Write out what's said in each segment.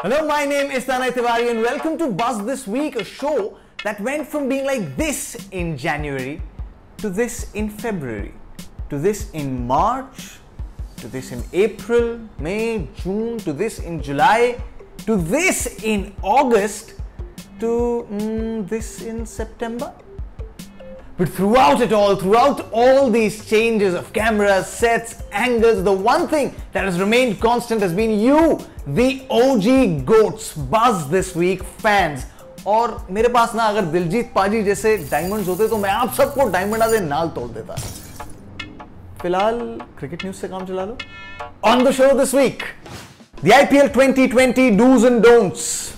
Hello, my name is Tanay Tiwari and welcome to Buzz This Week, a show that went from being like this in January to this in February, to this in March, to this in April, May, June, to this in July, to this in August, to this in September. But throughout it all, throughout all these changes of cameras, sets, angles, the one thing that has remained constant has been you, the OG GOATs, Buzz This Week fans. और मेरे पास ना अगर दिलजीत पाजी जैसे diamonds होते तो मैं आप सबको डायमंड से नाल तोड़ देता. फिलहाल क्रिकेट न्यूज़ से काम चला लो. On the show this week, the IPL 2020 do's and don'ts.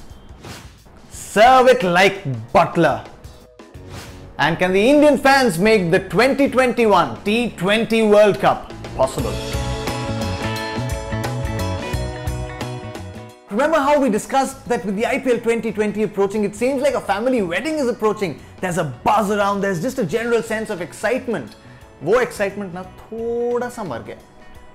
Serve it like Buttler. And can the Indian fans make the 2021 T20 World Cup possible? Remember how we discussed that with the IPL 2020 approaching, it seems like a family wedding is approaching. There's a buzz around, there's just a general sense of excitement. वो excitement ना थोड़ा सा मर गया.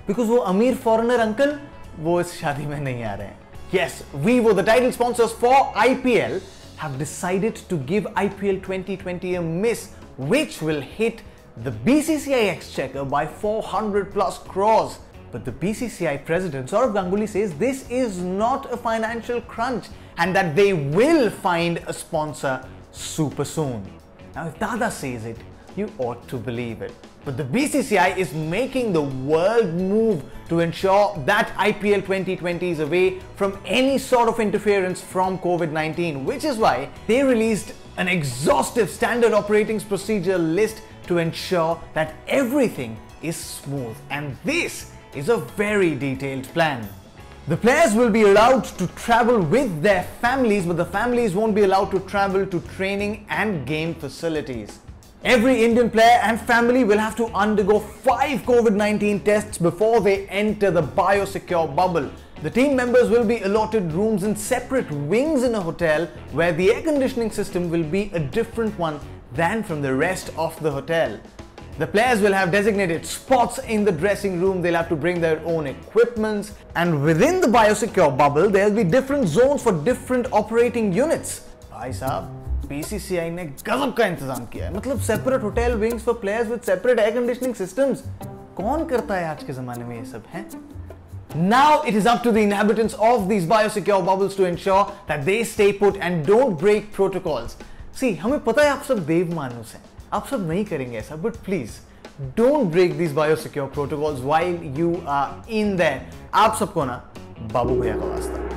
Because वो अमीर foreigner uncle, वो इस शादी में नहीं आ रहे हैं. Yes, we were the title sponsors for IPL. Have decided to give IPL 2020 a miss, which will hit the BCCI exchequer by 400 plus crores. But the BCCI president Sourav Ganguly says this is not a financial crunch and that they will find a sponsor super soon. Now if Dada says it, you ought to believe it. But the BCCI is making the world move to ensure that IPL 2020 is away from any sort of interference from COVID-19, which is why they released an exhaustive standard operating procedure list to ensure that everything is smooth. And this is a very detailed plan. The players will be allowed to travel with their families, but the families won't be allowed to travel to training and game facilities. Every Indian player and family will have to undergo 5 COVID-19 tests before they enter the biosecure bubble. The team members will be allotted rooms in separate wings in a hotel where the air conditioning system will be a different one than from the rest of the hotel. The players will have designated spots in the dressing room, they'll have to bring their own equipments, and within the biosecure bubble, there will be different zones for different operating units. Bhai sahab, BCCI ने गजब का इंतजाम किया है. मतलब separate hotel wings for players with separate air conditioning systems. कौन करता है आज के ज़माने में ये सब हैं? Now it is up to the inhabitants of these biosecure bubbles to ensure that they stay put and don't break protocols. See, हमें पता है आप सब देव मानुस हैं. आप सब नहीं करेंगे ऐसा, but please don't break these biosecure protocols while you are in there. आप सबको ना बाबू भैया का वास्ता.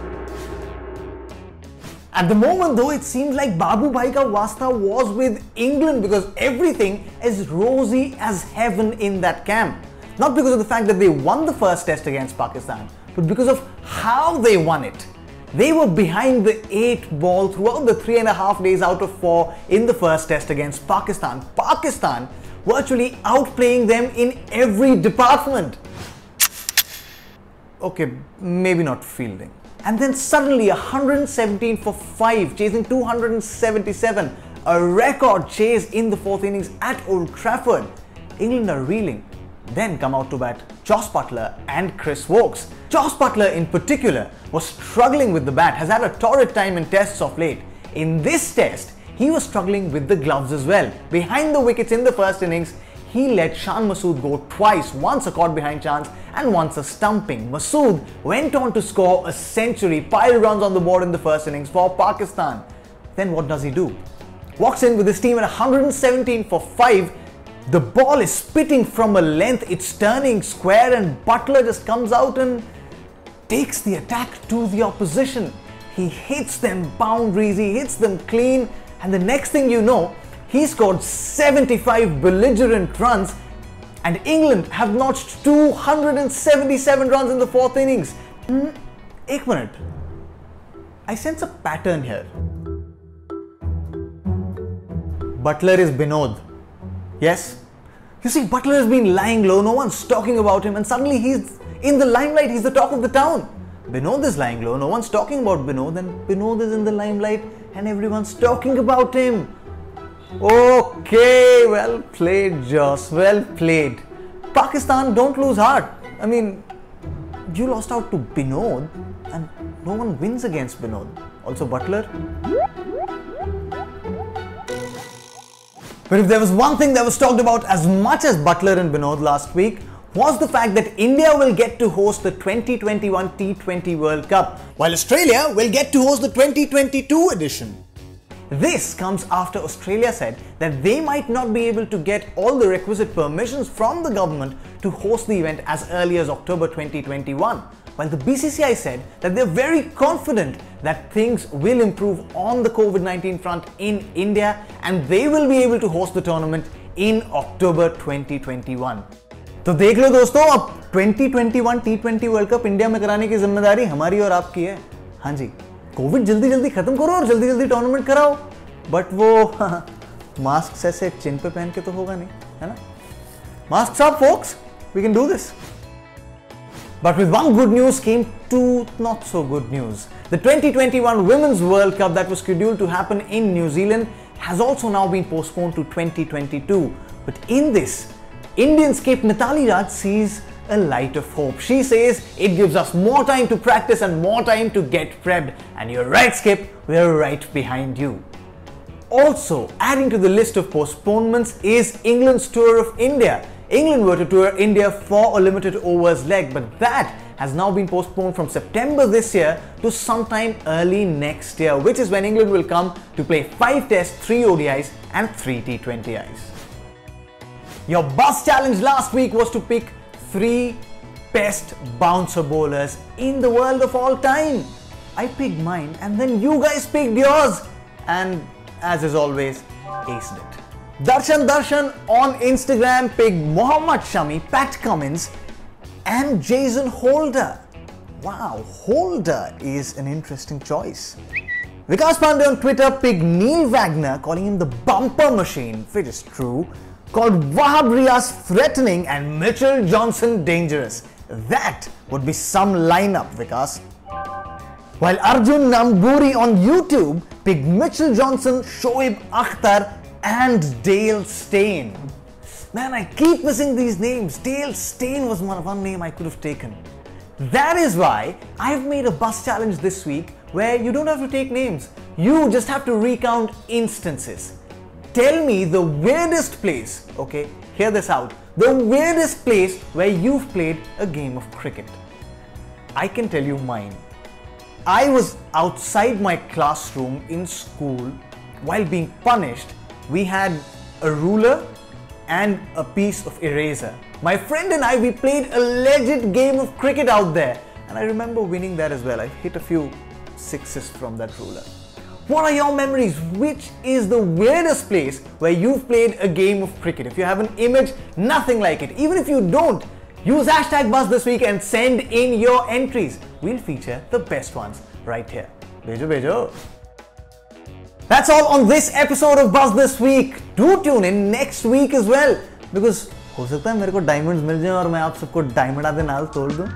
At the moment though, it seems like Babu Bhai ka wasta was with England because everything is rosy as heaven in that camp. Not because of the fact that they won the first test against Pakistan, but because of how they won it. They were behind the 8 ball throughout the 3.5 days out of 4 in the first test against Pakistan. Pakistan virtually outplaying them in every department. Okay, maybe not fielding. And then suddenly 117 for 5, chasing 277, a record chase in the 4th innings at Old Trafford. England are reeling. Then come out to bat Jos Buttler and Chris Woakes. Jos Buttler in particular was struggling with the bat, has had a torrid time in tests of late. In this test, he was struggling with the gloves as well. Behind the wickets in the first innings, he let Shan Masood go twice, once a caught behind chance and once a stumping. Masood went on to score a century, pile runs on the board in the first innings for Pakistan. Then what does he do? Walks in with his team at 117 for 5. The ball is spitting from a length, it's turning square and Buttler just comes out and takes the attack to the opposition. He hits them boundaries, he hits them clean, and the next thing you know, he scored 75 belligerent runs and England have notched 277 runs in the 4th innings. 1 minute. I sense a pattern here. Buttler is Binod. Yes? You see, Buttler has been lying low, no one's talking about him, and suddenly he's in the limelight, he's the talk of the town. Binod is lying low, no one's talking about Binod, and Binod is in the limelight and everyone's talking about him. Okay, well played, Jos, well played. Pakistan, don't lose heart. I mean, you lost out to Binod and no one wins against Binod. Also Buttler. But if there was one thing that was talked about as much as Buttler and Binod last week, was the fact that India will get to host the 2021 T20 World Cup, while Australia will get to host the 2022 edition. This comes after Australia said that they might not be able to get all the requisite permissions from the government to host the event as early as October 2021, while the BCCI said that they're very confident that things will improve on the COVID-19 front in India and they will be able to host the tournament in October 2021. तो देख लो दोस्तों, अब 2021 T20 world cup India में कराने की जिम्मेदारी हमारी और आपकी है। हाँ जी, कोविड जल्दी जल्दी खत्म करो और जल्दी जल्दी टूर्नामेंट कराओ, बट वो मास्क ऐसे चिन पे पहन के तो होगा नहीं, है ना? Masks up, folks, we can do this. But with one good news came two not so good news. The 2021 Women's World Cup that was scheduled to happen in New Zealand has also now been postponed to 2022. But in this, Indian skip Mithali Raj sees a light of hope. She says it gives us more time to practice and more time to get prepped. And you're right, Skip, we're right behind you. Also, adding to the list of postponements is England's tour of India. England were to tour India for a limited overs leg, but that has now been postponed from September this year to sometime early next year, which is when England will come to play 5 tests, 3 ODIs and 3 T20Is. Your buzz challenge last week was to pick 3 best bouncer bowlers in the world of all time. I picked mine and then you guys picked yours, and as is always, aced it. Darshan on Instagram picked Mohammad Shami, Pat Cummins and Jason Holder. Wow, Holder is an interesting choice. Vikas Pandey on Twitter picked Neil Wagner, calling him the bumper machine, which is true, called Wahab Riaz threatening and Mitchell Johnson dangerous. That would be some lineup, Vikas. While Arjun Namburi on YouTube picked Mitchell Johnson, Shoaib Akhtar and Dale Steyn. Man, I keep missing these names. Dale Steyn was one name I could have taken. That is why I've made a buzz challenge this week where you don't have to take names. You just have to recount instances. Tell me the weirdest place, okay, hear this out, the weirdest place where you've played a game of cricket. I can tell you mine. I was outside my classroom in school while being punished. We had a ruler and a piece of eraser. My friend and I, we played a legit game of cricket out there. And I remember winning that as well. I hit a few sixes from that ruler. What are your memories? Which is the weirdest place where you've played a game of cricket? If you have an image, nothing like it. Even if you don't, use hashtag Buzz this week and send in your entries. We'll feature the best ones right here. Bejo, bejo. That's all on this episode of Buzz This Week. Do tune in next week as well, because हो सकता है मेरे को diamonds मिल जाएं और मैं आप सबको diamond आदे नाल तोड़ दूं.